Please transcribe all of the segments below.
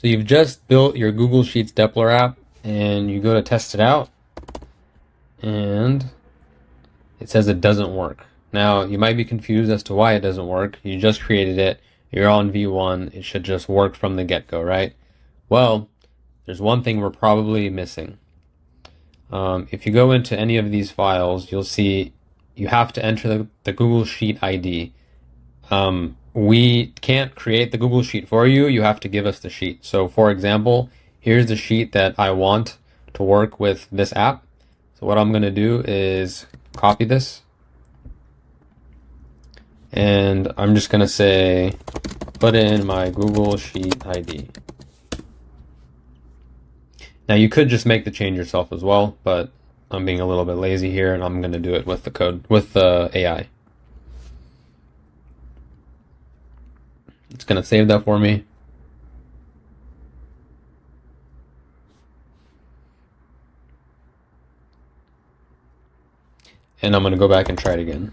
So you've just built your Google Sheets Deplyr app and you go to test it out and it says it doesn't work. Now you might be confused as to why it doesn't work. You just created it, you're on V1, it should just work from the get-go, right? Well, there's one thing we're probably missing. If you go into any of these files, you'll see you have to enter the Google Sheet ID. We can't create the Google Sheet for you. You have to give us the sheet. So for example, here's the sheet that I want to work with this app. So what I'm going to do is copy this. And I'm just going to say, put in my Google Sheet ID. Now you could just make the change yourself as well, but I'm being a little bit lazy here and I'm going to do it with the code, with the AI. It's going to save that for me. And I'm going to go back and try it again.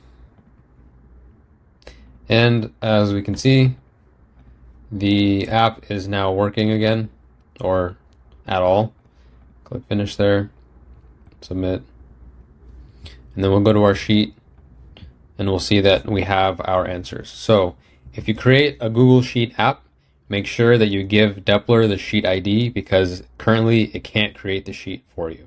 And as we can see, the app is now working again, or at all. Click finish there, submit. And then we'll go to our sheet and we'll see that we have our answers. So if you create a Google Sheet app, make sure that you give Deplyr the sheet ID because currently it can't create the sheet for you.